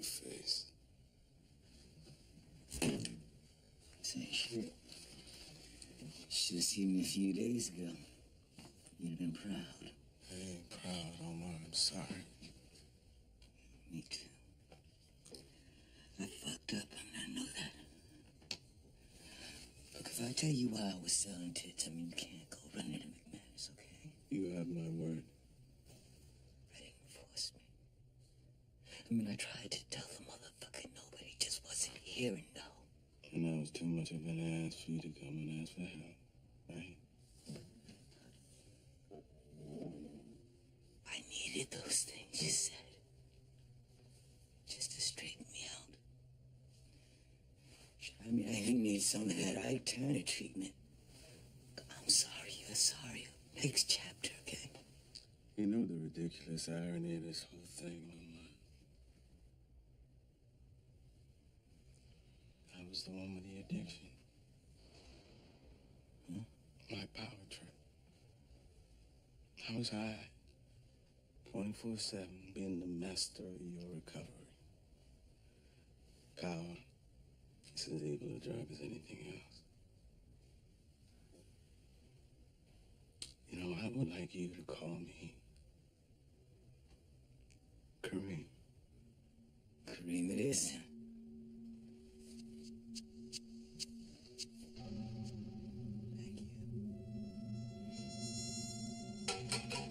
face. Same shit. Should have seen me a few days ago. You'd have been proud. I ain't proud, Omar. I'm sorry. Me too. I fucked up, and I know that. Look, if I tell you why I was selling tits, I mean, you can't go running to McManus, okay? You have my word. They didn't force me. I mean, I tried to tell the motherfucker no, but he just wasn't hearing, though. And I was too much of an ass for you to come and ask for help, right? I needed those things you said. Just to straighten me out. I mean, I even need some of that Ike treatment. I'm sorry, you're sorry. Next chapter, okay? You know the ridiculous irony of this whole thing, Omar. I was the one with the addiction. My power trip. I was high. 24/7, being the master of your recovery. Power is as evil a drug as anything else. You know, I would like you to call me Kareem. Kareem it is. Thank you.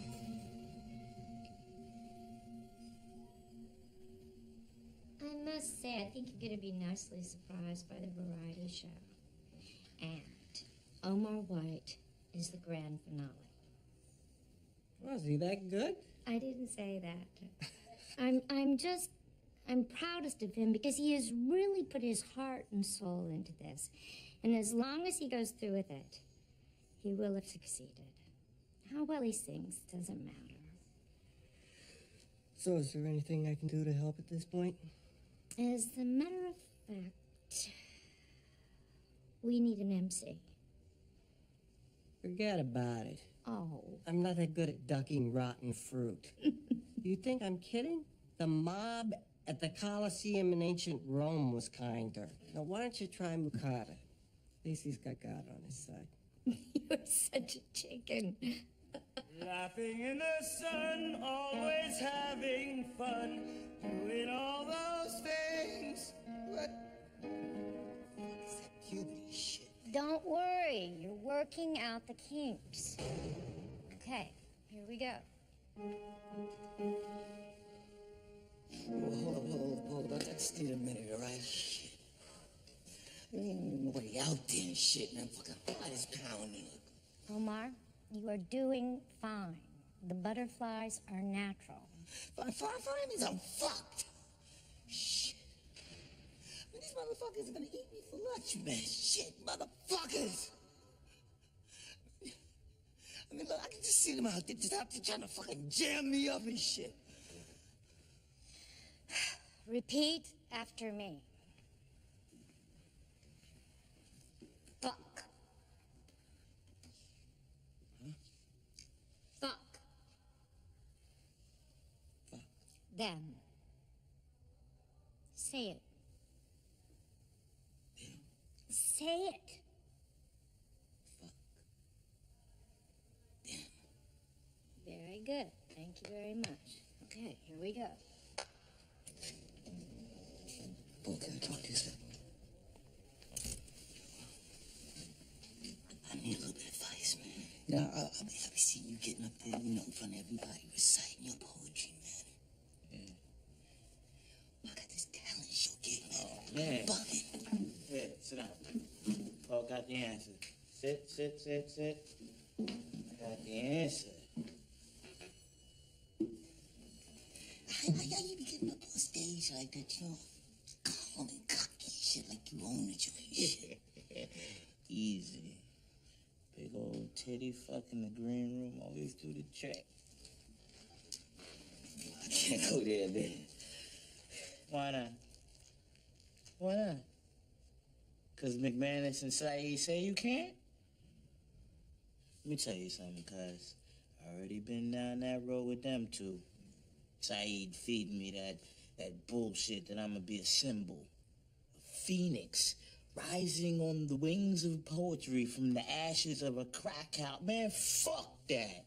I must say, I think you're going to be nicely surprised by the variety show. And Omar White is the grand finale. Was he that good? I didn't say that. I'm proudest of him because he has really put his heart and soul into this. And as long as he goes through with it, he will have succeeded. How well he sings doesn't matter. So is there anything I can do to help at this point? As a matter of fact, we need an MC. Forget about it. Oh. I'm not that good at ducking rotten fruit. You think I'm kidding? The mob at the Colosseum in ancient Rome was kinder. Now, why don't you try Mukata? At least he's got God on his side. You're such a chicken. Laughing in the sun, always having fun, doing all those things. What is that puberty shit? Don't worry, you're working out the kinks. Okay, here we go. Hold on. Just need a minute, all right? Shit. There ain't nobody out there and shit, man. Fucking heart is pounding. Omar, you are doing fine. The butterflies are natural. Fine means I'm fucked. Shit. I mean, these motherfuckers are gonna eat me for lunch, man. Shit, motherfuckers. I mean, look, I can just see them out there, trying to fucking jam me up and shit. Repeat after me. Fuck. Huh? Fuck. Fuck. Them. Say it. Them. Say it. Fuck. Them. Very good. Thank you very much. Okay, here we go. Paul, can I talk to you a second? I need a little bit of advice, man. You know, I'll be seeing you getting up there, in front of everybody, reciting your poetry, man. Yeah. I got this talent show gig, man. Oh, man. Bugging. Yeah, sit down. Paul got the answer. Sit. I got the answer. How you be getting up on stage like that, you know? Calm and cocky shit like you own the joint. Easy. Big old titty fucking the green room always do the check. I can't go there, man. Why not? Why not? Because McManus and Saeed say you can't? Let me tell you something, cuz I already been down that road with them two. Saeed feeding me that That bullshit that I'm gonna be a symbol. A phoenix rising on the wings of poetry from the ashes of a crack house. Man, fuck that.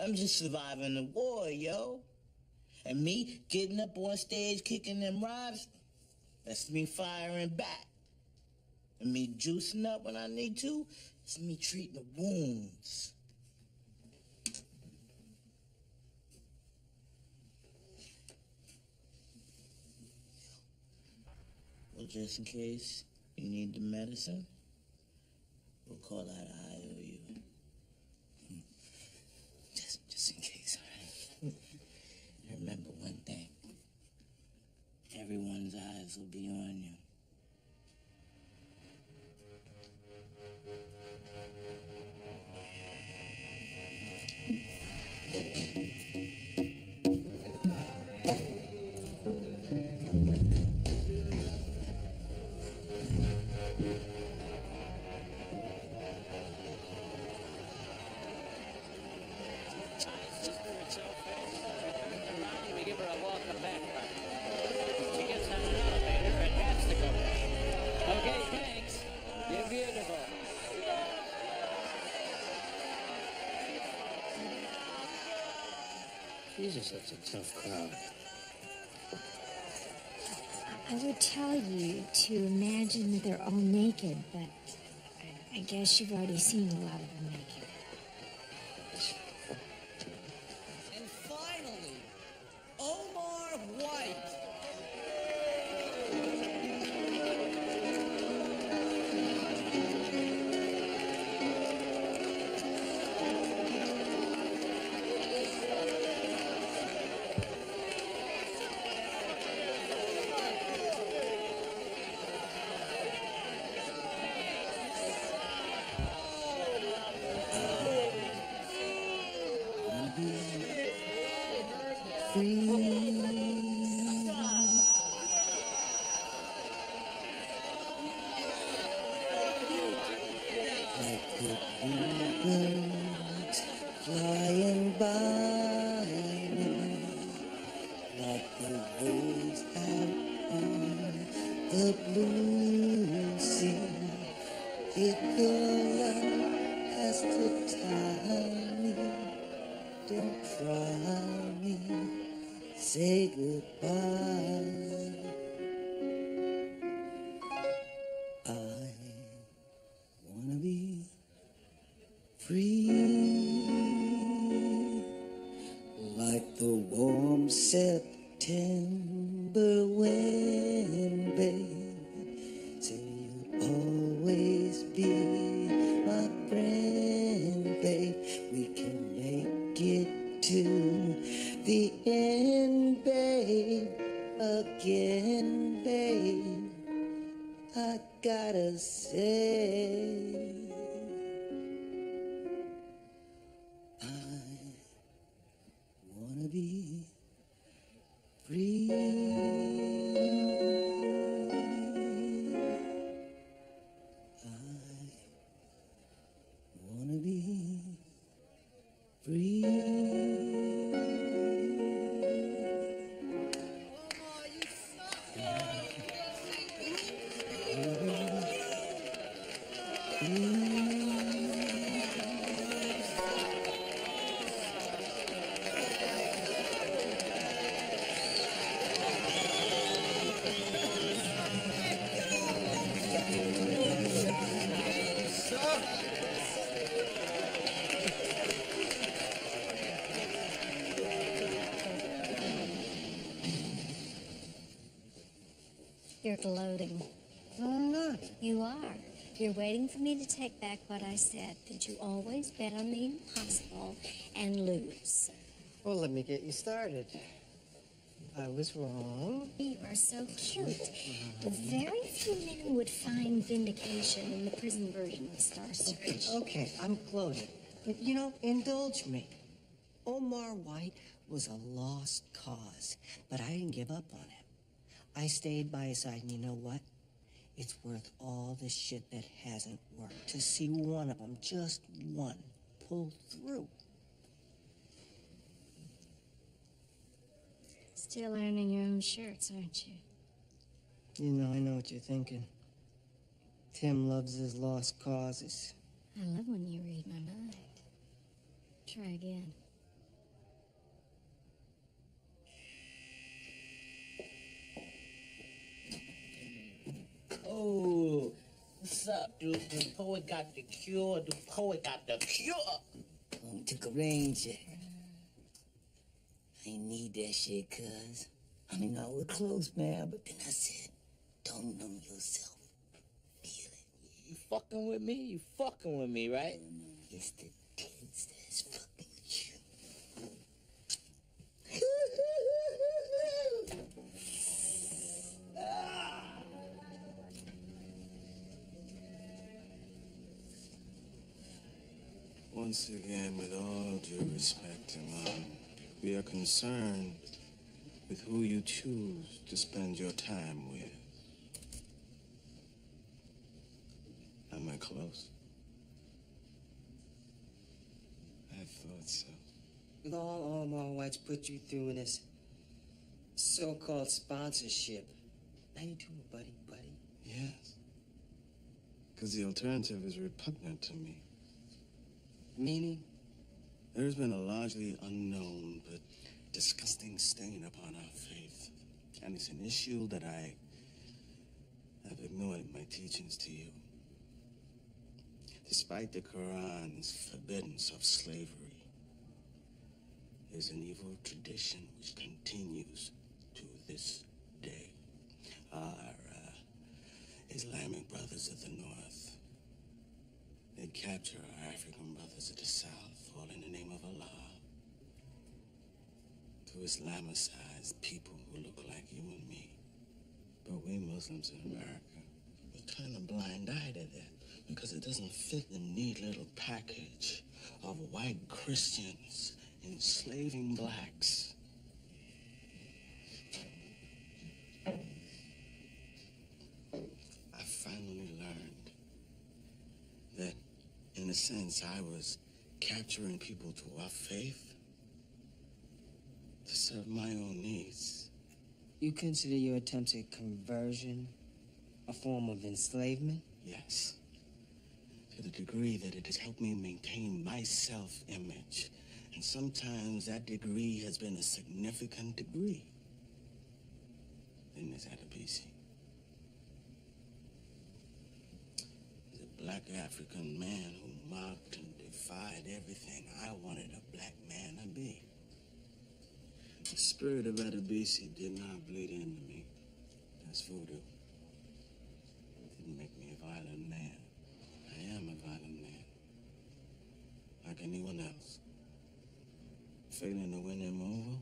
I'm just surviving the war, yo. And me getting up on stage kicking them rhymes, that's me firing back. And me juicing up when I need to, it's me treating the wounds. Well, just in case you need the medicine, we'll call that IOU. Just in case, all right? Remember one thing. Everyone's eyes will be on you. We give her a welcome back party. She gets on an elevator and has to go. Okay, thanks. You're beautiful. Jesus, that's a tough crowd. I would tell you to imagine that they're all naked, but I guess you've already seen a lot of them naked. And finally, Omar White. Flying by me, like the waves out on the blue sea. If your love has to tie me, don't try me, say goodbye. I wanna be free, like the warm September wind, babe. Say you'll always be my friend, babe. We can make it to the end, babe. Again, babe. I gotta say, I wanna be free. I wanna be free. You're gloating. No, I'm not. You are. You're waiting for me to take back what I said, that you always bet on the impossible and lose. Well, let me get you started. I was wrong. You are so cute. Very few men would find vindication in the prison version of Star Search. Okay, I'm gloating. But, you know, indulge me. Omar White was a lost cause, but I didn't give up on him. I stayed by his side, and you know what? It's worth all the shit that hasn't worked to see one of them, just one, pull through. Still ironing your own shirts, aren't you? You know, I know what you're thinking. Tim loves his lost causes. I love when you read my mind. Try again. Oh, what's up, dude? The poet got the cure. The poet got the cure. Oh, took a ranger. I ain't need that shit, cuz. I mean, I was close, man, but then I said, don't know yourself. Feel it. You fucking with me? You fucking with me, right? No, it's the kids that's fucking with you. Once again, with all due respect, Imam, we are concerned with who you choose to spend your time with. Am I close? I thought so. With all Omar White's put you through in this so-called sponsorship. How you doing, buddy? Yes. Because the alternative is repugnant to me. Meaning? There's been a largely unknown but disgusting stain upon our faith. And it's an issue that I have ignored in my teachings to you. Despite the Quran's forbiddance of slavery, there's an evil tradition which continues to this day. Our Islamic brothers of the north, they capture our African brothers of the south, all in the name of Allah, to Islamicize people who look like you and me. But we Muslims in America, we're kind of blind-eyed at that because it doesn't fit the neat little package of white Christians enslaving blacks. I finally learned that, in a sense, I was capturing people to our faith to serve my own needs. You consider your attempts at conversion a form of enslavement? Yes. To the degree that it has helped me maintain my self-image. And sometimes that degree has been a significant degree. Then there's Adebisi. He's a black African man who mocked and defied everything I wanted a black man to be. The spirit of Adebisi did not bleed into me. That's voodoo. It didn't make me a violent man. I am a violent man. Like anyone else. Failing to win him over,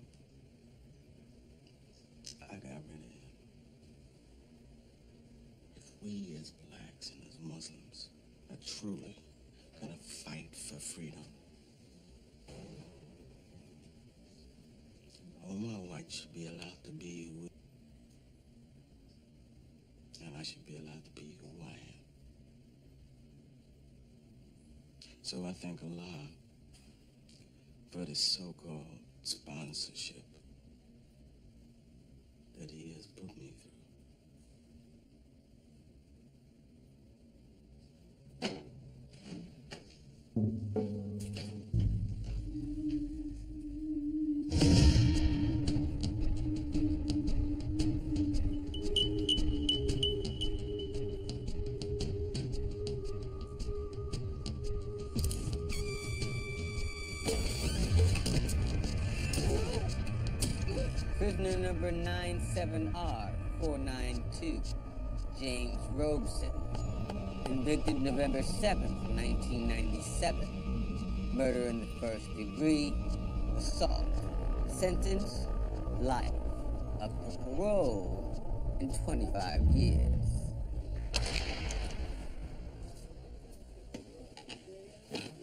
I got rid of him. If we as blacks and as Muslims are truly gonna fight for freedom, Omar White should be allowed to be who he is. And I should be allowed to be who I am. So I thank Allah for this so-called sponsorship that he has put me through. Prisoner number 97R492, James Robeson. Convicted November 7th, 1997. Murder in the first degree, assault. Sentence, life. Up for parole in 25 years.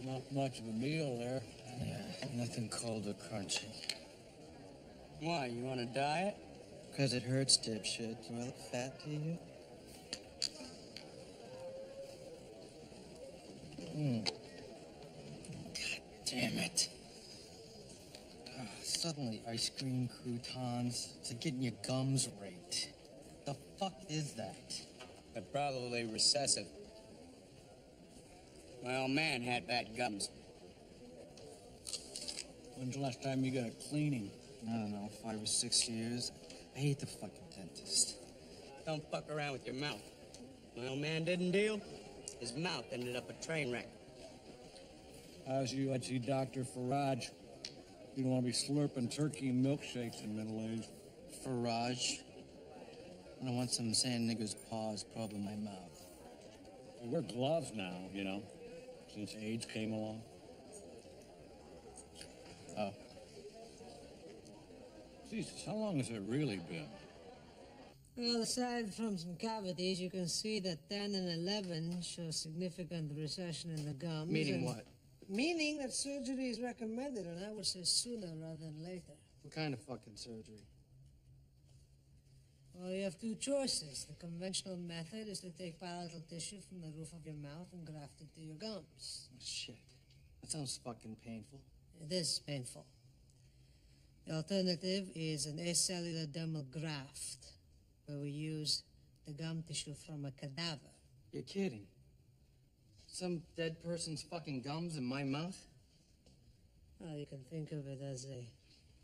Not much of a meal there. Yeah, nothing cold or crunchy. Why, you want a diet? Because it hurts, dipshit. Do I look fat to you? God damn it. Oh, suddenly ice cream, croutons, to getting your gums raked. The fuck is that? They're probably recessive. My old man had bad gums. When's the last time you got a cleaning? I don't know, 5 or 6 years. I hate the fucking dentist. Don't fuck around with your mouth. My old man didn't deal. His mouth ended up a train wreck. How's you see Dr. Faraj? You don't want to be slurping turkey and milkshakes in middle age. Faraj. I don't want some sand nigger's paws probing my mouth. I wear gloves now, you know, since AIDS came along. Oh. Jesus, how long has it really been? Well, aside from some cavities, you can see that 10 and 11 show significant recession in the gums. Meaning what? Meaning that surgery is recommended, and I would say sooner rather than later. What kind of fucking surgery? Well, you have two choices. The conventional method is to take palatal tissue from the roof of your mouth and graft it to your gums. Oh, shit. That sounds fucking painful. It is painful. The alternative is an acellular dermal graft, where we use the gum tissue from a cadaver. You're kidding. Some dead person's fucking gums in my mouth? Well, you can think of it as a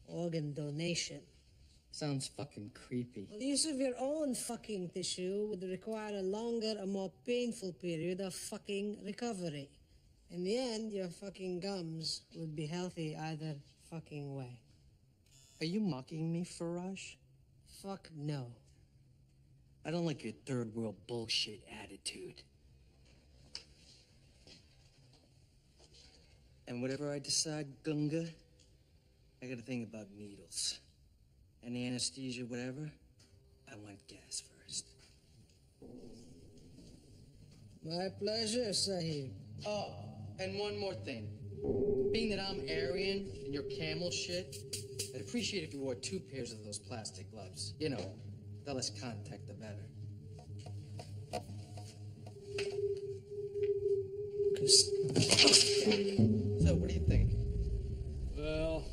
organ donation. Sounds fucking creepy. Well, the use of your own fucking tissue would require a longer, a more painful period of fucking recovery. In the end, your fucking gums would be healthy either fucking way. Are you mocking me, Faraj? Fuck no. I don't like your third world bullshit attitude. And whatever I decide, Gunga, I gotta think about needles. Any anesthesia, whatever, I want gas first. My pleasure, Sahib. Oh, and one more thing. Being that I'm Aryan and you're camel shit, I'd appreciate if you wore 2 pairs of those plastic gloves. You know, the less contact, the better. So, what do you think? Well,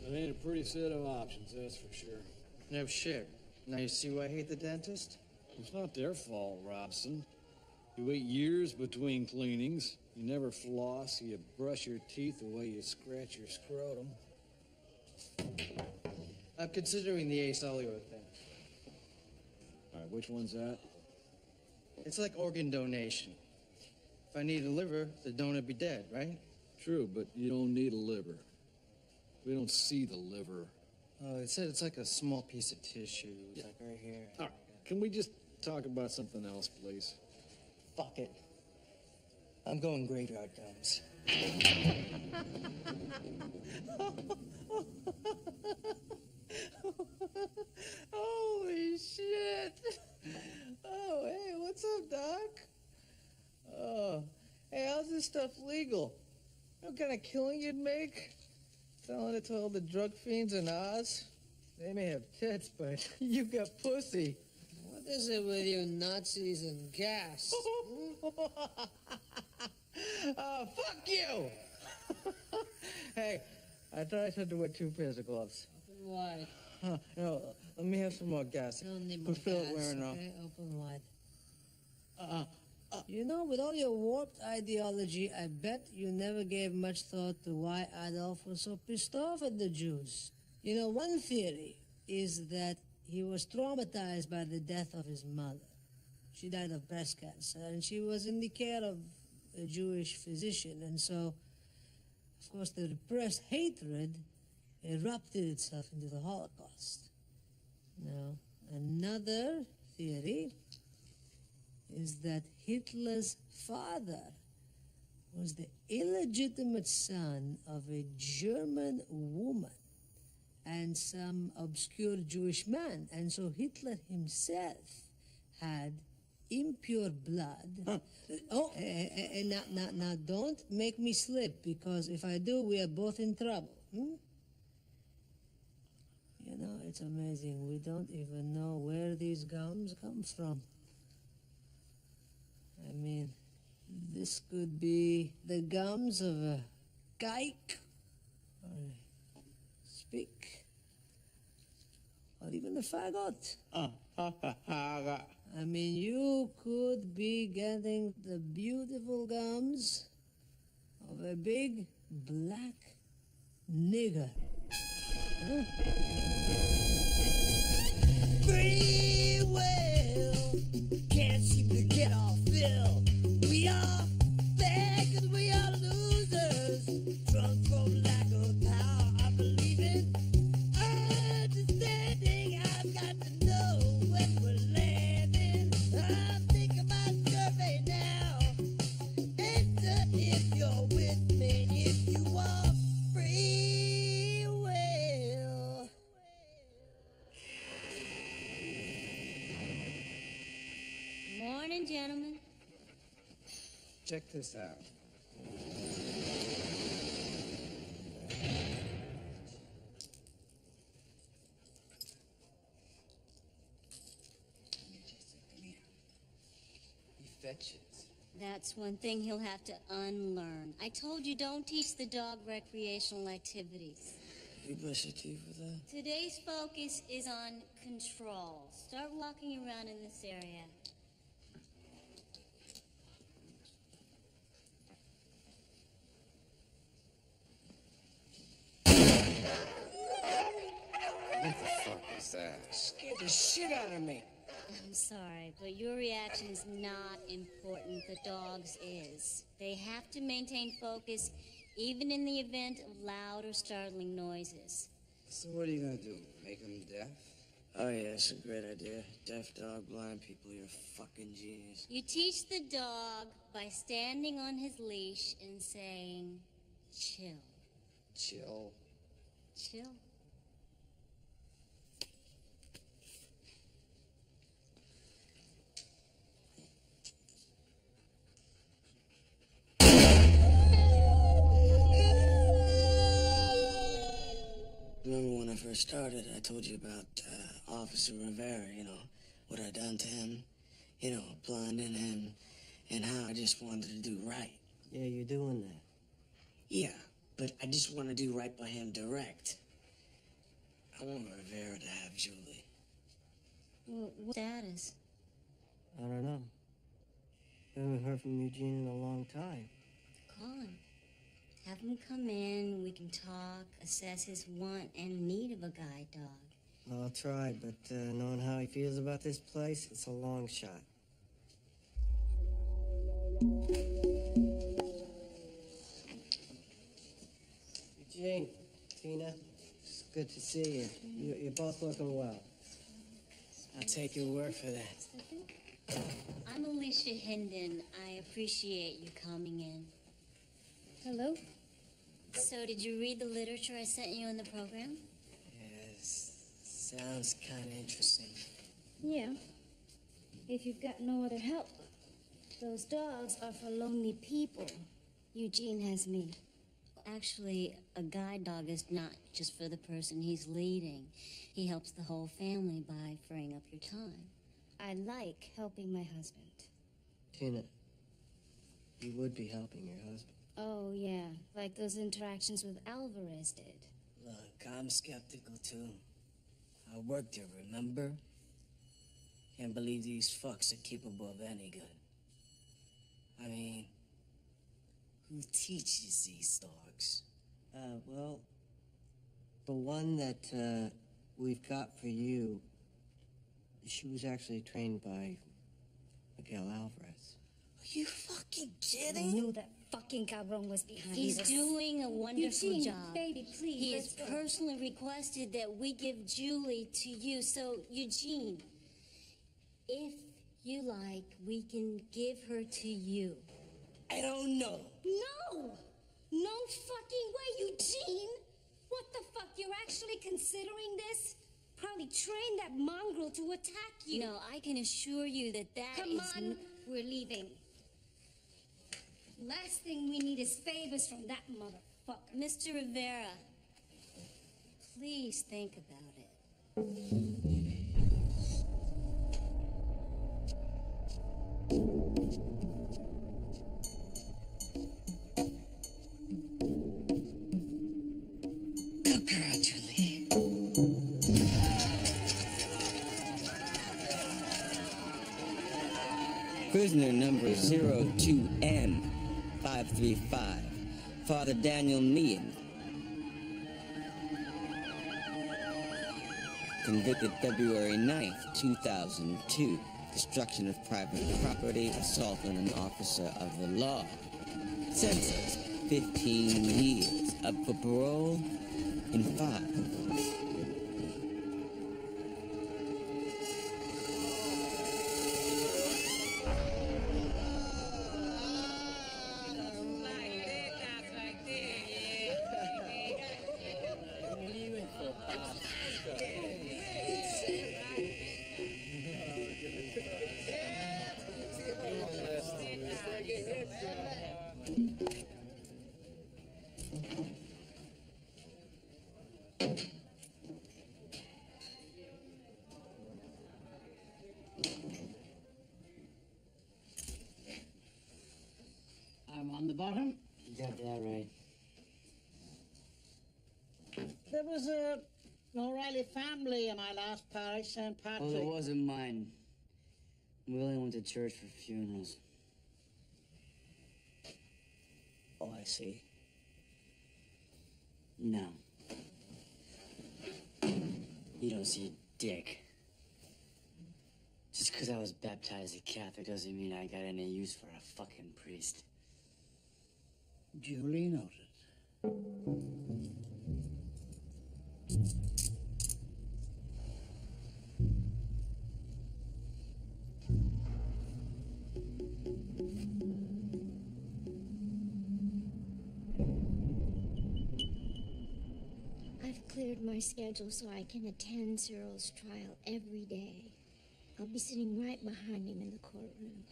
it ain't a pretty set of options, that's for sure. No shit. Now you see why I hate the dentist? It's not their fault, Robson. You wait years between cleanings. You never floss. You brush your teeth the way you scratch your scrotum. I'm considering the acellular thing. All right, which one's that? It's like organ donation. If I need a liver, the donor be dead, right? True, but you don't need a liver. We don't see the liver. Oh, it said it's like a small piece of tissue. It's like right here. All right, can we just talk about something else, please? Fuck it. I'm going graveyard gums. Holy shit. Oh, hey, what's up, Doc? Oh, hey, how's this stuff legal? What kind of killing you'd make? Selling it to all the drug fiends in Oz? They may have tits, but you got pussy. What is it with you Nazis and gas? Fuck you! Hey, I thought I said to wear 2 pairs of gloves. Open wide. No, let me have some more gas. Don't need more I feel gas, it wearing off. okay? Open wide. You know, with all your warped ideology, I bet you never gave much thought to why Adolf was so pissed off at the Jews. You know, one theory is that he was traumatized by the death of his mother. She died of breast cancer, and she was in the care of a Jewish physician, and so, of course, the repressed hatred erupted itself into the Holocaust. Now, another theory is that Hitler's father was the illegitimate son of a German woman and some obscure Jewish man. And so Hitler himself had impure blood. Now, don't make me slip, because if I do, we are both in trouble. You know, it's amazing. We don't even know where these gums come from. I mean, this could be the gums of a kike, or a speak. Or even the fagot. I mean, you could be getting the beautiful gums of a big black nigger. Huh? Free will, can't seem to get our fill. We are beggars, we are losers, drunk from lack of power. I believe in understanding. I've got to know when we're landing. I'm thinking about survey now. Enter if you're with me, if you are free will. Morning, gentlemen. Check this out. You fetch it. That's one thing he'll have to unlearn. I told you don't teach the dog recreational activities. You brush your teeth with that? Today's focus is on control. Start walking around in this area. What the fuck is that? Scared the shit out of me. I'm sorry, but your reaction is not important. The dog's is. They have to maintain focus even in the event of loud or startling noises. So what are you gonna do? Make him deaf? Oh, yeah, it's a great idea. Deaf dog, blind people, you're a fucking genius. You teach the dog by standing on his leash and saying, chill. Chill. Chill. Remember when I first started, I told you about Officer Rivera, you know, what I done to him, you know, blinding him, and how I just wanted to do right. Yeah, you're doing that. Yeah, but I just want to do right by him direct. I want Rivera to have Julie. Well, what status? I don't know. Haven't heard from Eugene in a long time. Call him. Have him come in, we can talk, assess his want and need of a guide dog. I'll try, but knowing how he feels about this place, it's a long shot. Eugene, Tina, it's good to see you. You're both looking well. I'll take your word for that. I'm Alicia Hendon. I appreciate you coming in. Hello? So, did you read the literature I sent you in the program? Yes, sounds kind of interesting. Yeah. If you've got no other help. Those dogs are for lonely people. Eugene has me. Actually, a guide dog is not just for the person he's leading. He helps the whole family by freeing up your time. I like helping my husband. Tina, you would be helping your husband. Oh, yeah, like those interactions with Alvarez did. Look, I'm skeptical too. I worked here, remember? Can't believe these fucks are capable of any good. I mean, who teaches these dogs? Well, the one that we've got for you, she was actually trained by Miguel Alvarez. Are you fucking I kidding? knew that fucking cabron was behind this. He's doing a wonderful Eugene, job. baby, please, He let's has go. personally requested that we give Julie to you. So, Eugene, if you like, we can give her to you. I don't know. No! No fucking way, Eugene! What the fuck? You're actually considering this? Probably train that mongrel to attack you. No, I can assure you that Come on, we're leaving. Last thing we need is favors from that motherfucker. Mr. Rivera, please think about it. Good girl, Julie. Prisoner number 02M535, Father Daniel Meehan. Convicted February 9th, 2002. Destruction of private property, assault on an officer of the law. Sentence, 15 years. Up for parole in 5. I'm on the bottom. You got that right. There was an O'Reilly family in my last parish, St. Patrick. Well, it wasn't mine. We only went to church for funerals. Oh, I see. No. You don't see dick. Just because I was baptized a Catholic doesn't mean I got any use for a fucking priest. Duly noted. I've cleared my schedule so I can attend Cyril's trial every day. I'll be sitting right behind him in the courtroom.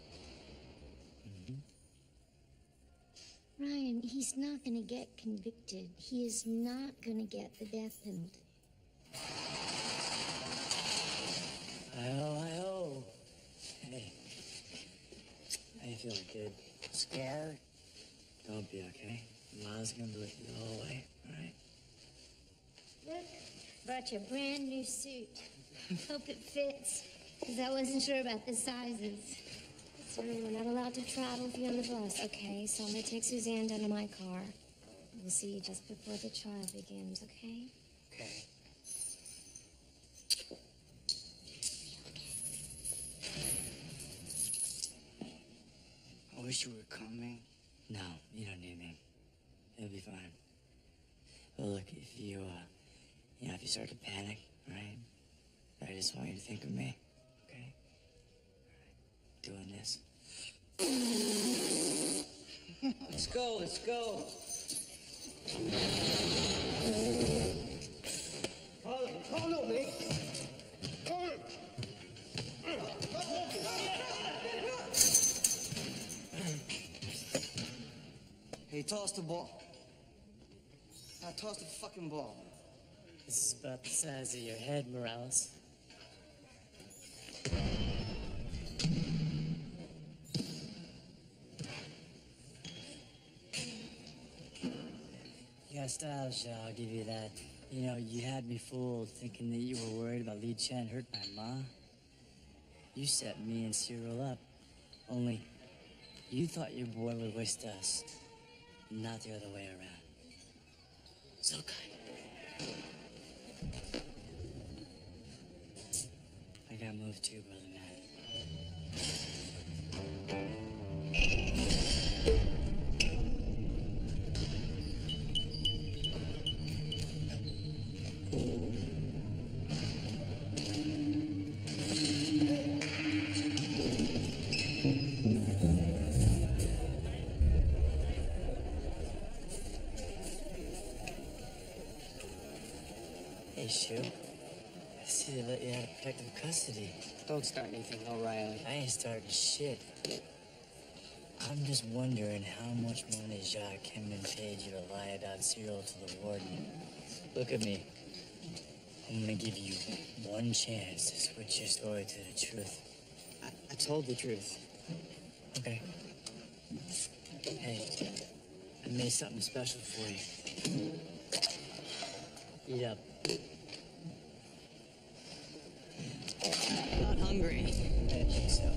Ryan, he's not gonna get convicted. He is not gonna get the death penalty. Hi-ho. Hey. How you feeling, kid? Scared? Don't be, okay? Ma's gonna be with you the whole way, all right? Look, brought you a brand new suit. Hope it fits, because I wasn't sure about the sizes. Sorry, we're not allowed to travel with you on the bus, okay? So I'm gonna take Suzanne down to my car. We'll see you just before the trial begins, okay? Okay. I wish you were coming. No, you don't need me. It'll be fine. But look, if you, if you start to panic, right? I just want you to think of me, okay? Doing this. Let's go, let's go. Hold on, mate. Hold on. Hey, toss the ball. Now toss the fucking ball. This is about the size of your head, Morales. You got style, Shaw, I'll give you that. You know, you had me fooled thinking that you were worried about Lee Chen hurt my ma. You set me and Cyril up. Only, you thought your boy would waste us, not the other way around. So kind. I gotta move too, brother Matt. Hey, Shu. I see they let you out of protective custody. Don't start anything, O'Reilly. I ain't starting shit. I'm just wondering how much money Jacques Kimman paid you to lie about Cyril to the warden. Look at me. I'm gonna give you one chance to switch your story to the truth. I told the truth. Okay. Hey, I made something special for you. Eat up. Not hungry. I think so.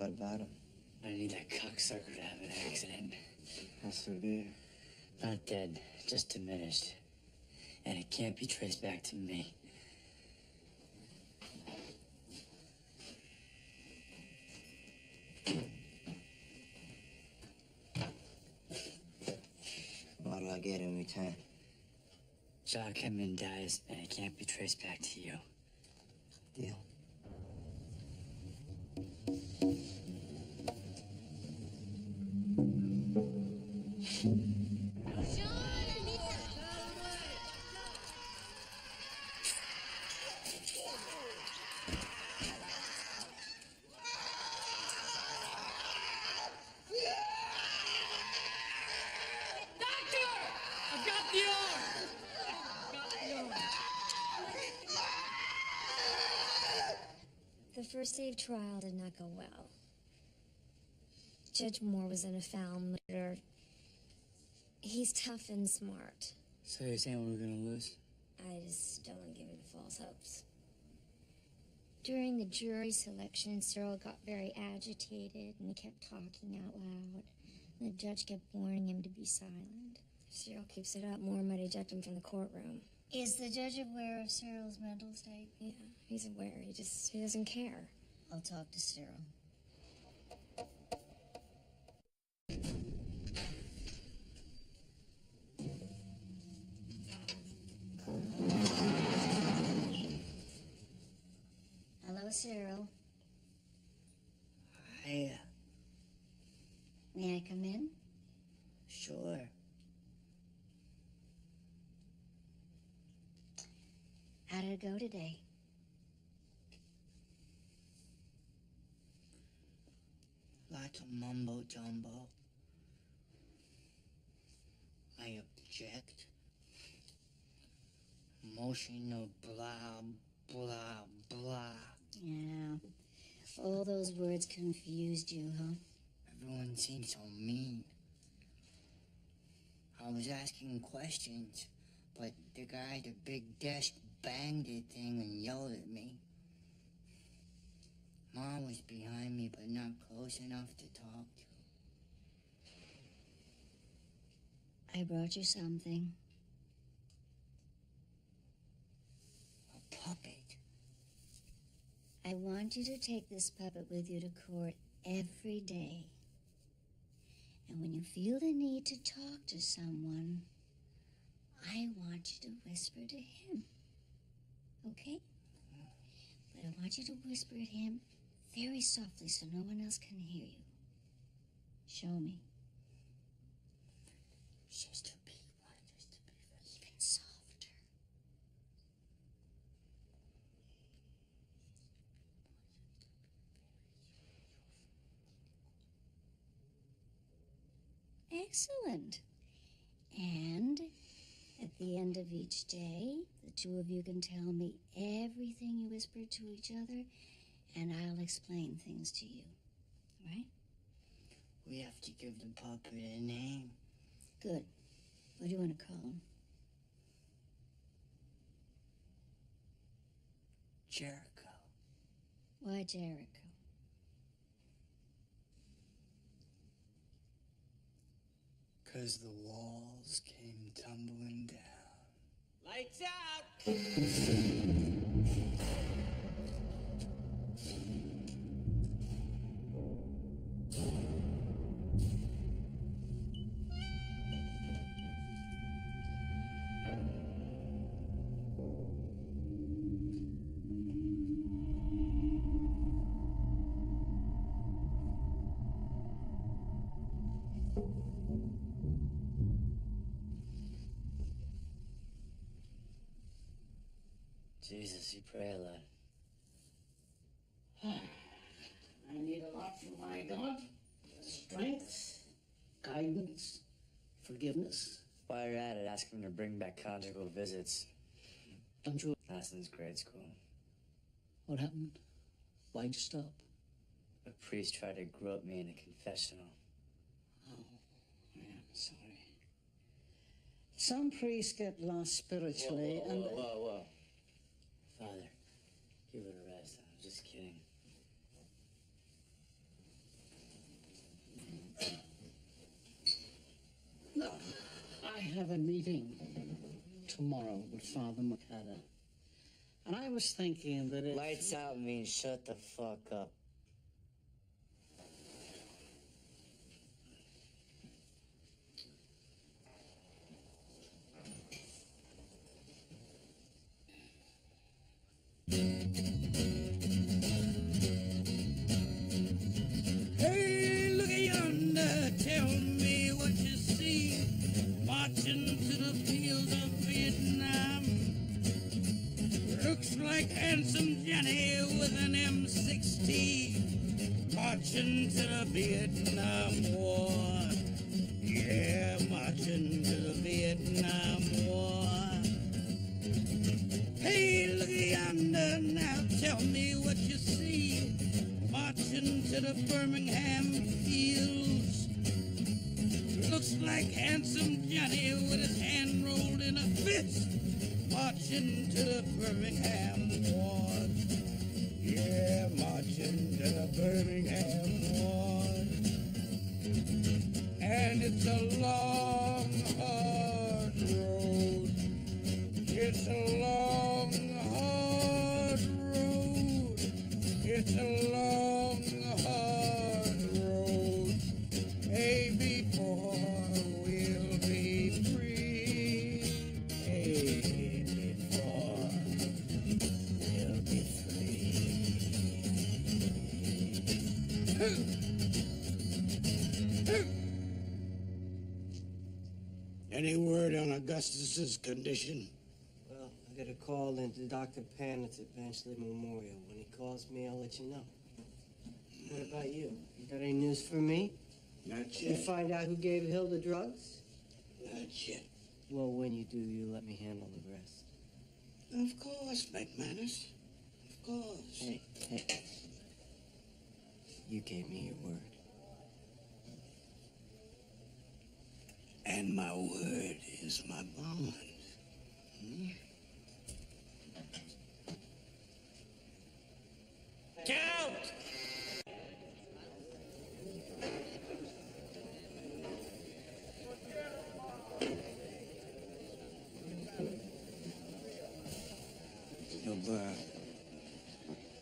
What about him? I need that cocksucker to have an accident. How severe? Not dead, just diminished. And it can't be traced back to me. What do I get in return? Jock Hemman dies, and it can't be traced back to you. Deal. The first day of trial did not go well. Judge Moore was in a foul mood. He's tough and smart. So you're saying we're gonna lose? I just don't want to give him false hopes. During the jury selection, Cyril got very agitated and he kept talking out loud. And the judge kept warning him to be silent. If Cyril keeps it up, Moore might eject him from the courtroom. Is the judge aware of Cyril's mental state? Yeah, he's aware. He doesn't care. I'll talk to Cyril. Hello, Cyril. Hiya. May I come in? Sure. How did it go today? Lots of mumbo jumbo. I object. Emotional blah, blah, blah. Yeah. All those words confused you, huh? Everyone seems so mean. I was asking questions, but the guy at the big desk banged the thing and yelled at me. Mom was behind me, but not close enough to talk to. I brought you something. A puppet? I want you to take this puppet with you to court every day. And when you feel the need to talk to someone, I want you to whisper to him. Okay? But I want you to whisper at him very softly so no one else can hear you. Show me. Sister B wanted us to be friends. Even softer. Excellent. And at the end of each day, the two of you can tell me everything you whispered to each other, and I'll explain things to you. Right? We have to give the puppet a name. Good. What do you want to call him? Jericho. Why Jericho? Because the walls came tumbling down. Lights out! Jesus, you pray a lot. I need a lot from my God. Strength, guidance, forgiveness. While you're at it, ask him to bring back conjugal visits. Don't you? Aston's grade school. What happened? Why'd you stop? A priest tried to grope me in a confessional. Oh, yeah, sorry. Some priests get lost spiritually, Whoa. Father, give it a rest. I'm just kidding. have a meeting tomorrow with Father Mercado. And I was thinking that if... Lights out means shut the fuck up. Hey, look at yonder, tell me what you see, marching to the fields of Vietnam. Looks like handsome Johnny with an M16, marching to the Vietnam War. Yeah, marching to the Vietnam War. Hey, look at yonder, now tell me what you see, marching to the Birmingham fields. Looks like handsome Johnny with his hand rolled in a fist, marching to the Birmingham ward. Yeah, marching to the Birmingham ward. And it's a long, hard road. It's a long, hard road. It's a long, hard road. Hey, before we'll be free. Hey, before we'll be free. Any word on Augustus's condition? Well, I got a call into Dr. Panitz at Benchley Memorial. When he calls me, I'll let you know. What about you? You got any news for me? Not You yet. find out who gave Hill the drugs? Not yet. Well, when you do, you let me handle the rest. Of course, McManus. Of course. Hey. You gave me your word. And my word is my bond. Count! Yo, bro,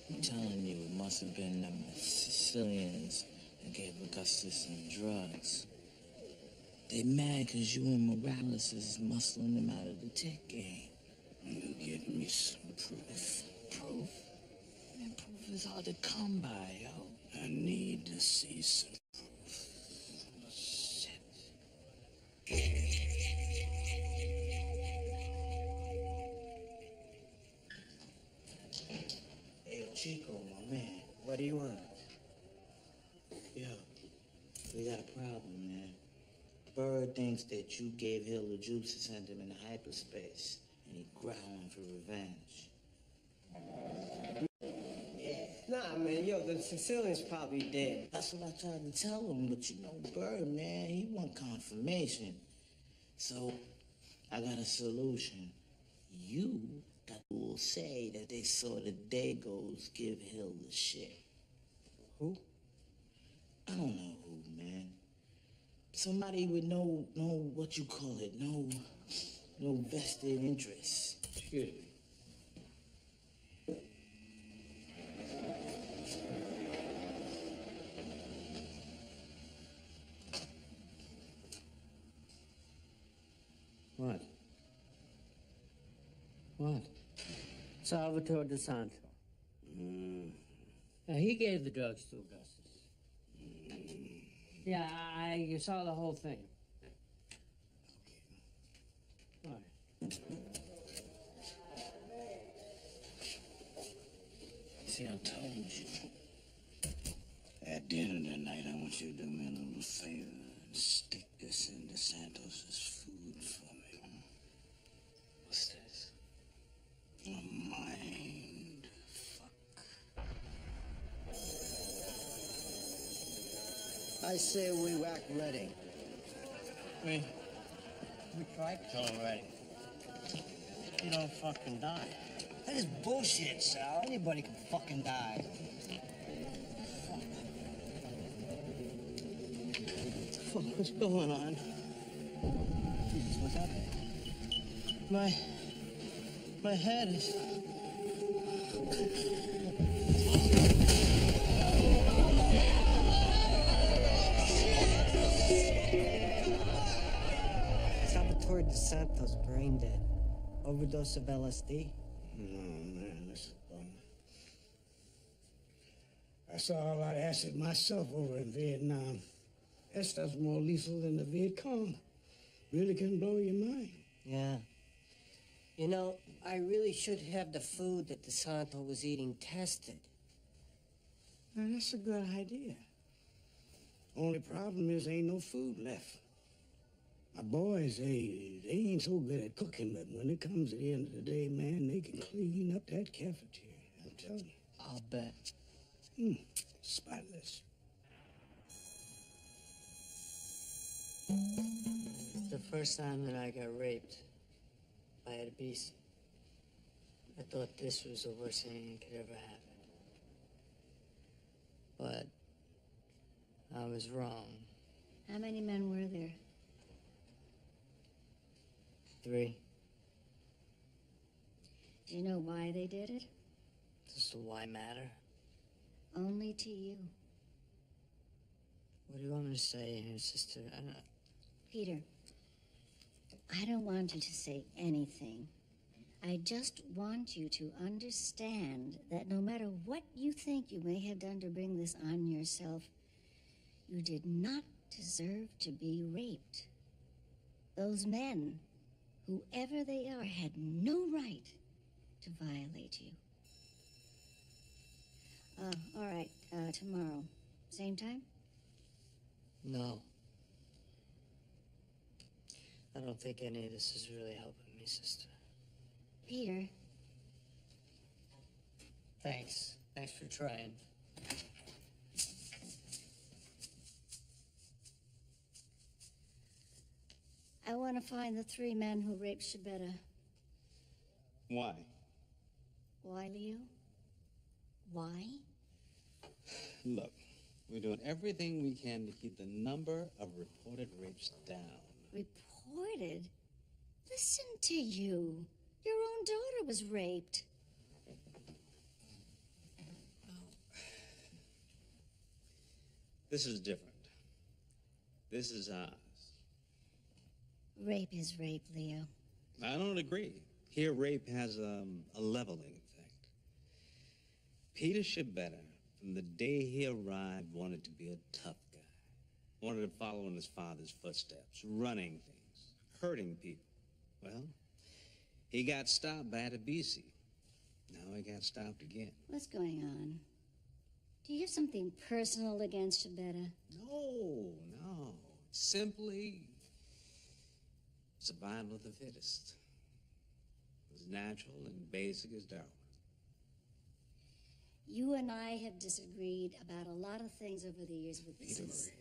I'm telling you, it must have been them Sicilians that gave Augustus some drugs. They mad because you and Morales is muscling them out of the tech game. You give me some proof. Proof? Man, proof is hard to come by, yo. I need to see some proof. Shit. Hey, Chico, my man. What do you want? Yo, we got a problem, man. Bird thinks that you gave Hill the juice to send him into hyperspace, and he growling for revenge. Nah, man, yo, the Sicilian's probably dead. That's what I tried to tell him, but you know, Bird, man, he want confirmation. So, I got a solution. You got to say that they saw the Dagos give Hill the shit. Who? I don't know who, man. Somebody with no what you call it, no vested interest. Excuse me. What? What? Salvatore DeSanto. Now, he gave the drugs to Augustus. Yeah, you saw the whole thing. All right. See, I told you. At dinner tonight, I want you to do me a little favor and stick this in DeSantos' food for me. What's this? A mind fuck. I say we whack Redding. We tried killing Redding. You don't fucking die. That is bullshit, Sal. Anybody can fucking die. Fuck, what's going on? Jesus, My head is... Salvatore De Santos brain dead. Overdose of LSD. No, man, this is a bummer. I saw a lot of acid myself over in Vietnam. That stuff's more lethal than the Viet Cong. Really can blow your mind. Yeah. You know, I really should have the food that DeSanto was eating tested. Now, that's a good idea. Only problem is ain't no food left. My boys, they ain't so good at cooking, but when it comes to the end of the day, man, they can clean up that cafeteria. I'm telling you. I'll bet. Spotless. The first time that I got raped by a beast, I thought this was the worst thing that could ever happen. But I was wrong. How many men were there? 3. Do you know why they did it? Does the why matter? Only to you. What do you want me to say here, sister? Peter, I don't want you to say anything. I just want you to understand that no matter what you think you may have done to bring this on yourself, you did not deserve to be raped. Those men, whoever they are, had no right to violate you. All right, tomorrow. Same time? No. I don't think any of this is really helping me, sister. Peter. Thanks. Thanks for trying. I want to find the 3 men who raped Shabetta. Why? Why, Leo? Why? Look, we're doing everything we can to keep the number of reported rapes down. Reported? Listen to you. Your own daughter was raped. This is different. This is ours. Rape is rape, Leo. I don't agree. Here, rape has a leveling effect. Peter Shabetta, from the day he arrived, wanted to be a tough guy. Wanted to follow in his father's footsteps, running things, hurting people. Well, he got stopped by Adebisi. Now he got stopped again. What's going on? Do you have something personal against Shabetta? No. Simply survival of the fittest. As natural and basic as Darwin. You and I have disagreed about a lot of things over the years, but this is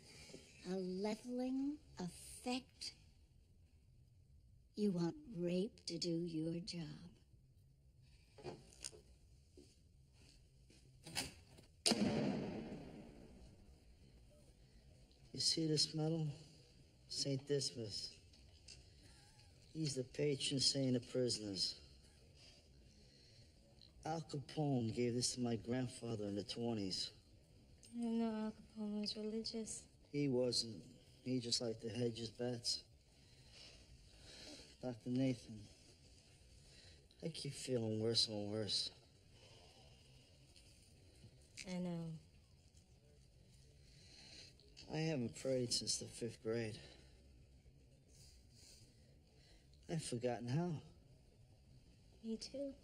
a leveling effect. You want rape to do your job. You see this medal? St. Dismas. He's the patron saint of prisoners. Al Capone gave this to my grandfather in the 20s. I didn't know Al Capone was religious. He wasn't. He just liked to hedge his bets. Dr. Nathan, I keep feeling worse and worse. I know. I haven't prayed since the 5th grade. I've forgotten how. Me too.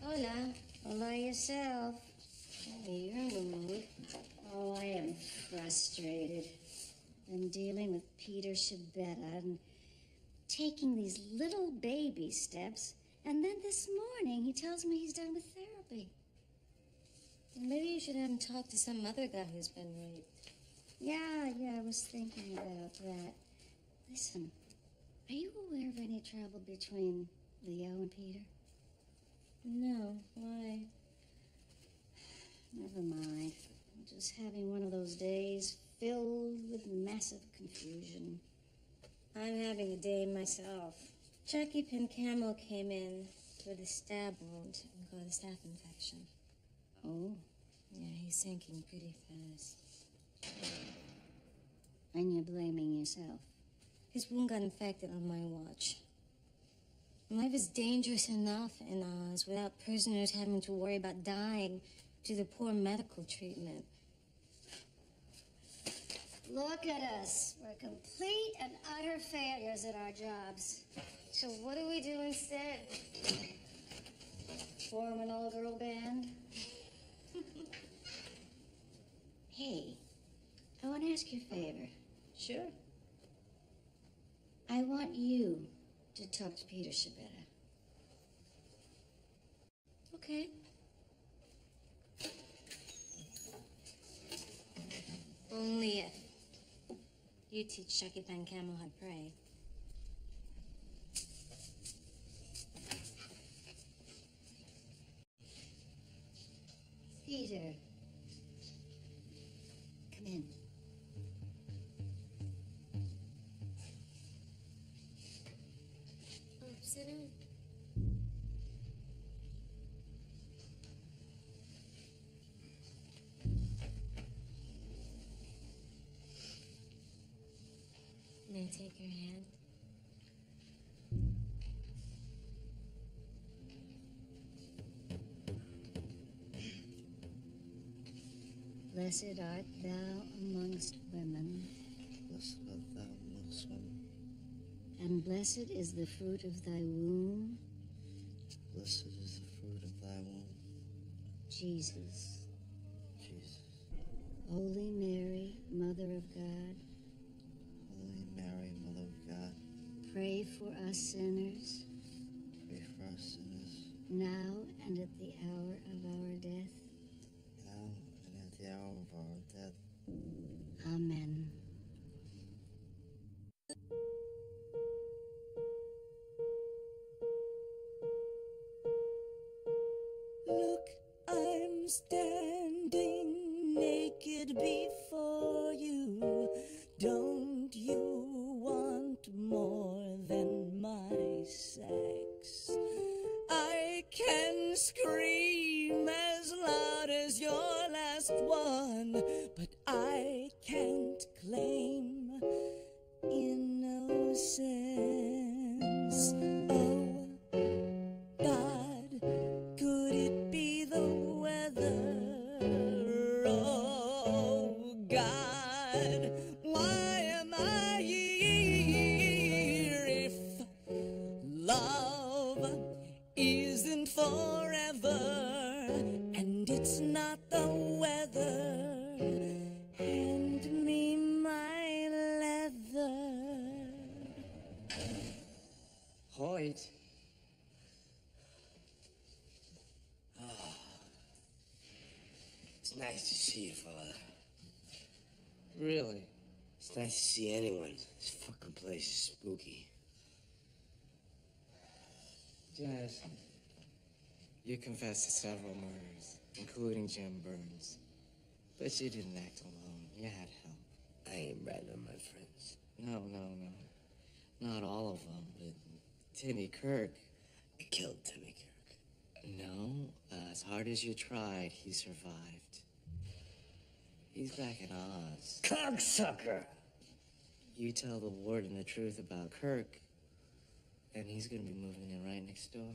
Hola. All by yourself. Maybe you're in the mood. Oh, I am frustrated. I'm dealing with Peter Shabetta and taking these little baby steps, and then this morning he tells me he's done with therapy. Well, maybe you should have him talk to some other guy who's been raped. Yeah, I was thinking about that. Listen, are you aware of any trouble between Leo and Peter? No, why? Never mind. I'm just having one of those days filled with massive confusion. I'm having a day myself. Jackie Pincamo came in with a stab wound and got a staph infection. Oh? Yeah, he's sinking pretty fast. And you're blaming yourself. His wound got infected on my watch. Life is dangerous enough in Oz without prisoners having to worry about dying due to poor medical treatment. Look at us. We're complete and utter failures at our jobs. So what do we do instead? Form an all-girl band? Hey, I want to ask you a favor. Sure. I want you to talk to Peter Shabetta. Okay. Only if you teach Jackie Pincamo how to pray. Peter, come in. Oh, sit down. May I take your hand? Blessed art thou amongst women, Blessed art thou amongst women. and blessed is the fruit of thy womb, Blessed is the fruit of thy womb, Jesus. Jesus. Holy Mary, Mother of God, Holy Mary, Mother of God, pray for us sinners, pray for us sinners, now and at the hour of our death. now and at the hour of our death. Amen. Look, I'm standing naked before you. Don't you want more than my sex? I can scream as loud as your last one, but I can't claim innocence. Oh, God, could it be the weather? Oh, God, why am I here if love isn't forever and it's not the weather? Hand me my leather. Hoyt. It's nice to see you, Father. Really? It's nice to see anyone. This fucking place is spooky. Jazz, you confessed to several murders, including Jim Burns. But you didn't act alone. You had help. I ain't ratting on my friends. No. Not all of them, but Timmy Kirk. I killed Timmy Kirk. No, as hard as you tried, he survived. He's back in Oz. Cocksucker! You tell the warden the truth about Kirk, and he's gonna be moving in right next door.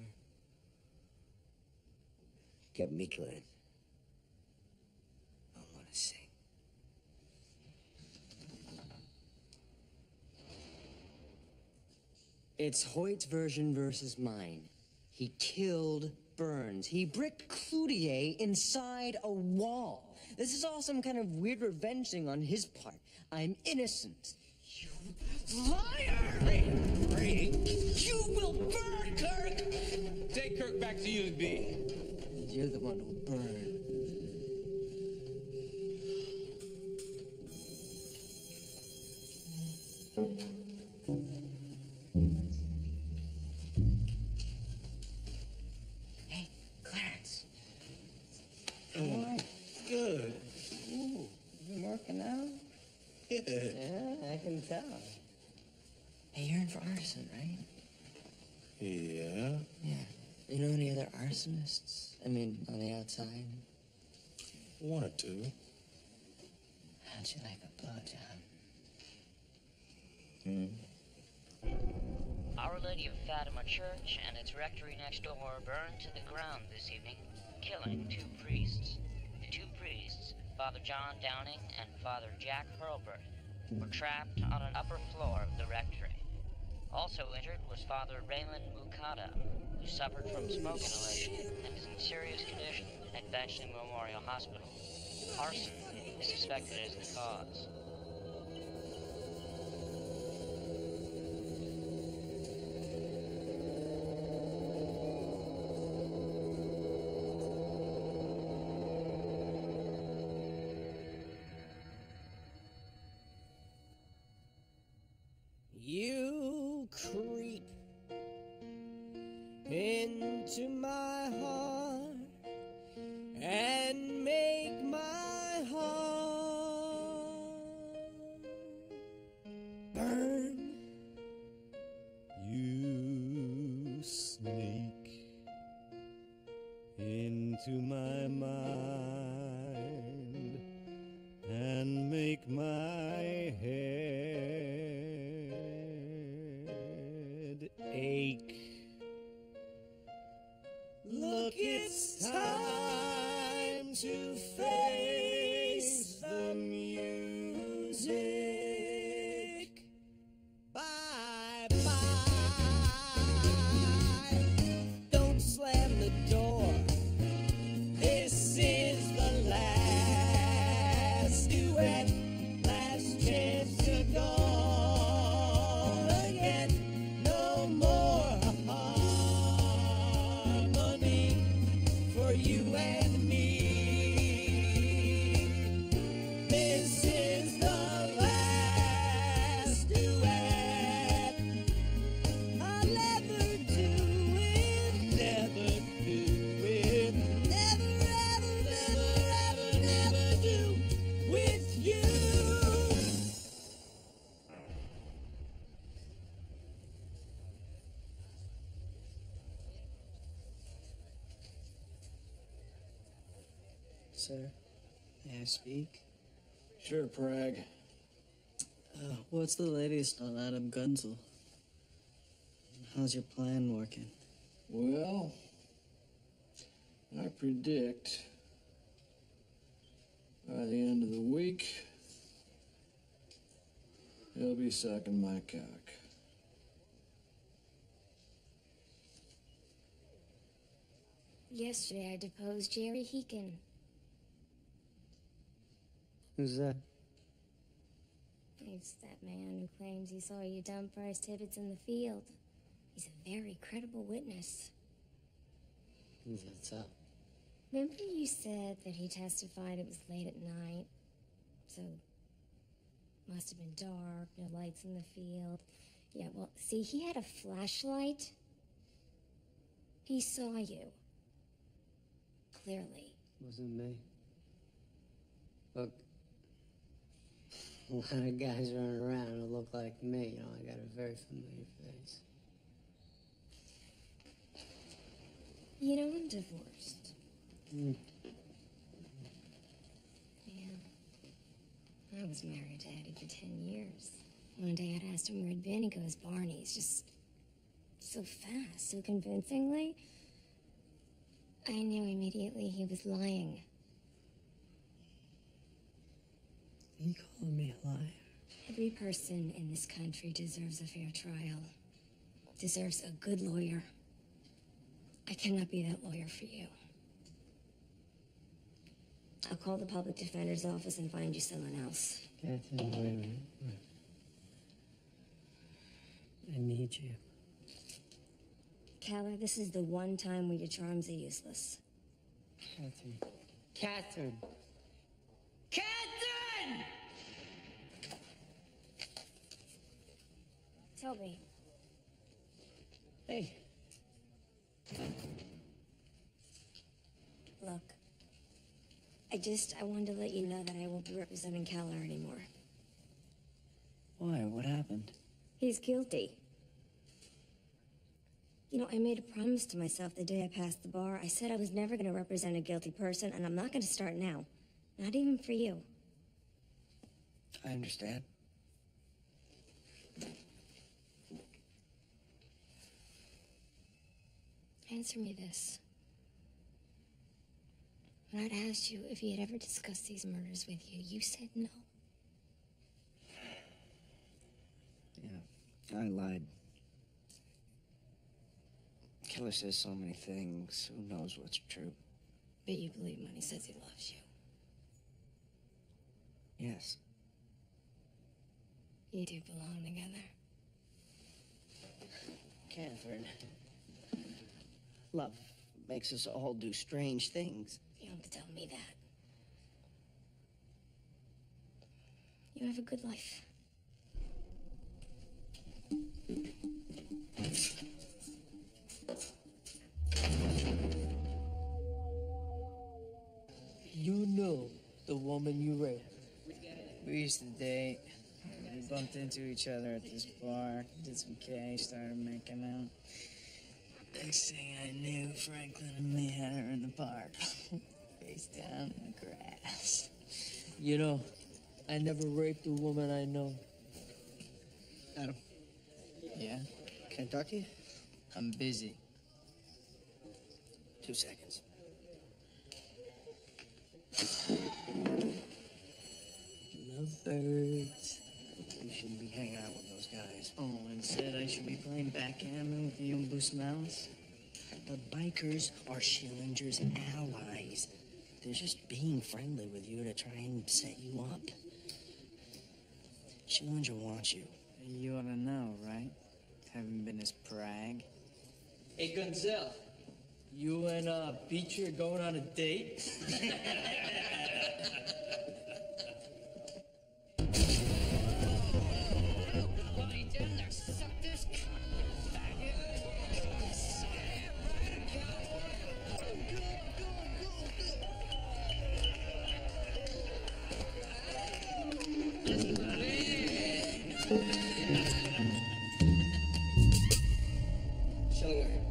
Get me clean. I want to sing. It's Hoyt's version versus mine. He killed Burns. He bricked Cloutier inside a wall. This is all some kind of weird revenge thing on his part. I'm innocent. You liar! You will burn, Kirk! Take Kirk back to USB. You're the one who'll burn. Hey, Yeah, I can tell. Hey, you're in for arson, right? Yeah. Yeah. You know any other arsonists? I mean, on the outside? One or two. How'd you like a blowjob? Our Lady of Fatima Church and its rectory next door burned to the ground this evening, killing 2 priests. The 2 priests, Father John Downing and Father Jack Hurlburt, were trapped on an upper floor of the rectory. Also injured was Father Raymond Mukata, who suffered from smoke inhalation and is in serious condition at Benchley Memorial Hospital. Arson is suspected as the cause. You creep into my heart and make my heart burn. You sneak into my mind and make my head ache. Look, it's time to face the music. Bye bye. Don't slam the door. This is the last duet, last chance to go again. No more harmony for you and me. This is the last duet. I'll never do it, never do it, never, ever, never, ever, never do with you. Sir, may I speak? Sure, Prag. What's the latest on Adam Gunzel? How's your plan working? Well, I predict by the end of the week, he'll be sucking my cock. Yesterday I deposed Jerry Heekin. Who's that? He's that man who claims he saw you dump Bryce Tibbetts in the field. He's a very credible witness. What's up? Remember you said that he testified it was late at night, so must have been dark, no lights in the field. Yeah, well, see, he had a flashlight. He saw you. Clearly. Wasn't me. Look, a lot of guys running around who look like me. You know, I got a very familiar face. You know, I'm divorced. Yeah. I was married to Eddie for 10 years. One day I'd asked him where he'd been. He goes, Barney's, just so fast, so convincingly. I knew immediately he was lying. You calling me a liar? Every person in this country deserves a fair trial, deserves a good lawyer. I cannot be that lawyer for you. I'll call the public defender's office and find you someone else. Catherine, wait a minute. I need you. Keller, this is the one time where your charms are useless. Catherine. Catherine! Catherine! Toby. Hey. Look, I wanted to let you know that I won't be representing Keller anymore. He's guilty. You know, I made a promise to myself the day I passed the bar. I said I was never going to represent a guilty person, and I'm not going to start now. Not even for you. I understand. Answer me this. When I'd asked you if he had ever discussed these murders with you, you said no. Yeah, I lied. Killer says so many things. Who knows what's true? But you believe him when he says he loves you. Yes. You two belong together. Catherine. Love makes us all do strange things. You don't have to tell me that. You have a good life. You knew the woman you raped. We used to date. We bumped into each other at this bar, did some K, started making out. Next thing I knew, Franklin and me had her in the park, face down in the grass. You know, I never raped a woman I know. Adam. Yeah? Can I talk to you? I'm busy. 2 seconds. Love birds. You shouldn't be hanging out with those guys. Oh, instead I should be playing backgammon with you and Bruce Mouse? The bikers are Schillinger's allies. They're just being friendly with you to try and set you up. Schillinger wants you. You ought to know, right? Having been his prag. Hey, Gonzel, you and Beecher going on a date? Schillinger.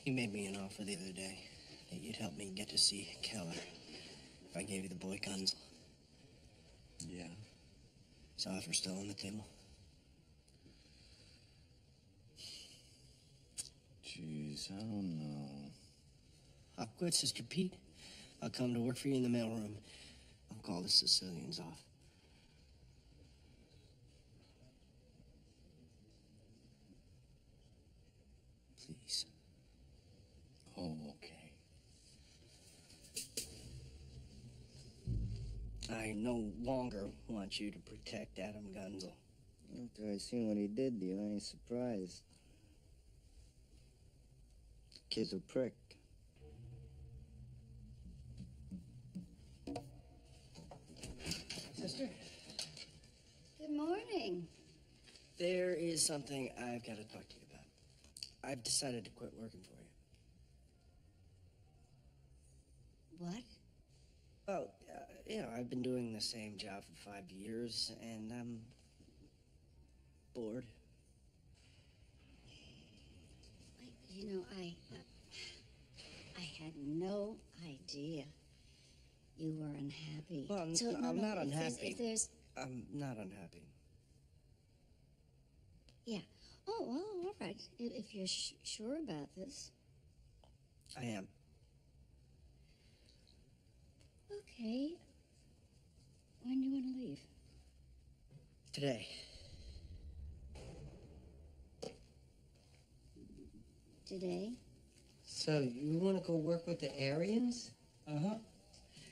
You made me an offer the other day that you'd help me get to see Keller if I gave you the boy Gunzel. Yeah. Is the offer still on the table? Jeez, I don't know. I'll quit, Sister Pete. I'll come to work for you in the mailroom. I'll call the Sicilians off. Please. Oh, okay. I no longer want you to protect Adam Gunzel. After I seen what he did to you, I ain't surprised. Kid's a prick. Sister? Good morning. There is something I've got to talk to you about. I've decided to quit working for you. What? Well, I've been doing the same job for 5 years, and I'm bored. I had no idea you were unhappy. Well, I'm not unhappy. I'm not unhappy. Yeah. Oh, well, all right. If you're sure about this. I am. Okay. When do you want to leave? Today. Today? So, you want to go work with the Aryans? Uh-huh.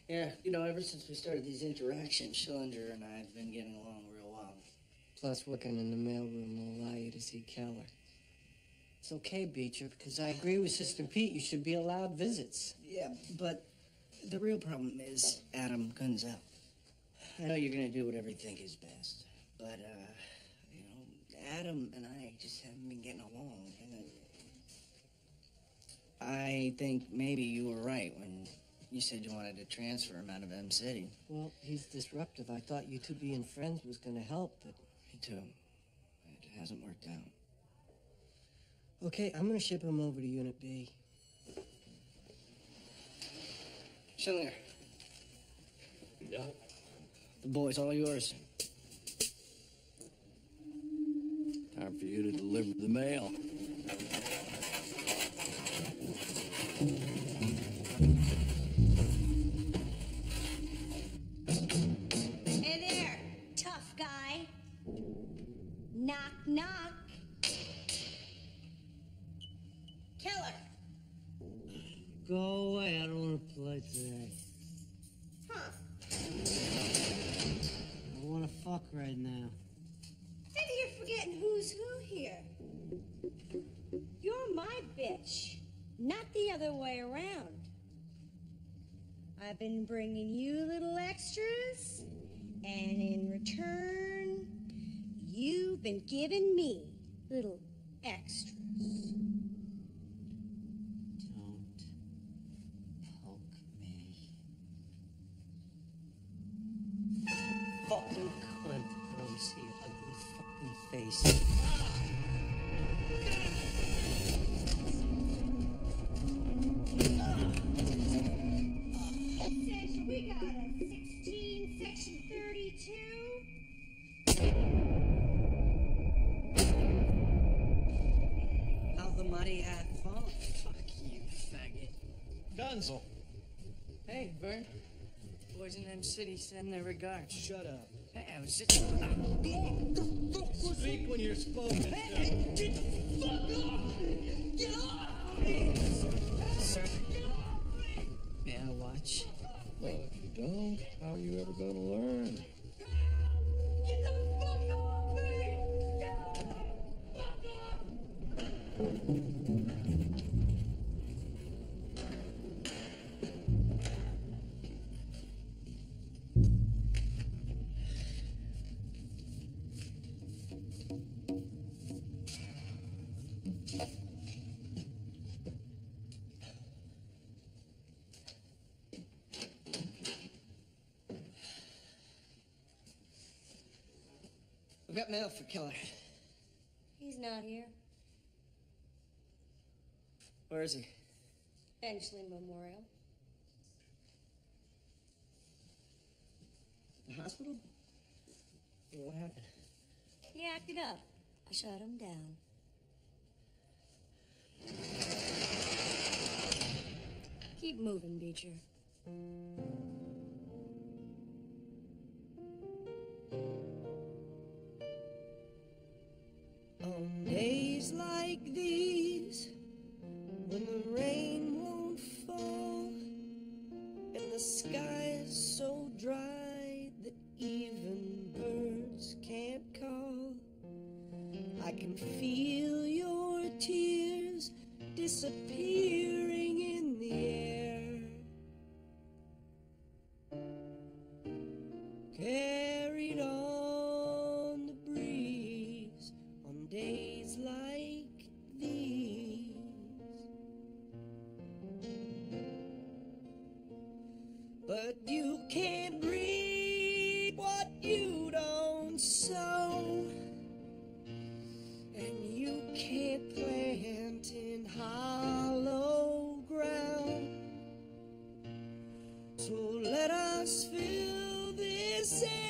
Yeah, ever since we started these interactions, Schillinger and I have been getting along real well. Plus, working in the mailroom will allow you to see Keller. It's okay, Beecher, Because I agree with Sister Pete, you should be allowed visits. yeah, but the real problem is Adam Gunzel. I know you're gonna do whatever you think is best, but, Adam and I just haven't been getting along, and I think maybe you were right when You said you wanted to transfer him out of M City. Well, he's disruptive. I thought you two being friends was gonna help, but... Me too. It hasn't worked out. Okay, I'm gonna ship him over to Unit B. Schindler. Yeah? The boy's all yours. Time for you to deliver the mail. Hey there, tough guy. Knock, knock. Killer. Go away, I don't wanna play today. Huh. I wanna fuck right now. Maybe you're forgetting who's who here. You're my bitch, not the other way around. I've been bringing you little extras, and in return, you've been giving me little extras. Poke me. Fucking cunt. I wanna see your ugly fucking face. We got a 16, section 32. How the mighty hath fallen. Fuck you, faggot. Gonzo. Hey, Vern. Boys in M City send their regards. Shut up. Hey, I was just... Speak when you're spoken to. Hey, get the fuck off! Get off me! Sir. May I watch? Well, if you don't, how are you ever going to learn? Get the fuck off me! Get the fuck off! We've got mail for Killer. He's not here. Where is he? Benchley Memorial. The hospital? What happened? He acted up. I shut him down. Keep moving, Beecher. On days like these, when the rain won't fall, and the sky is so dry that even birds can't call, I can feel your tears disappearing in the air, carried on the breeze on days like these. But you can't reap what you don't sow, and you can't plant in hollow ground. So let us fill this air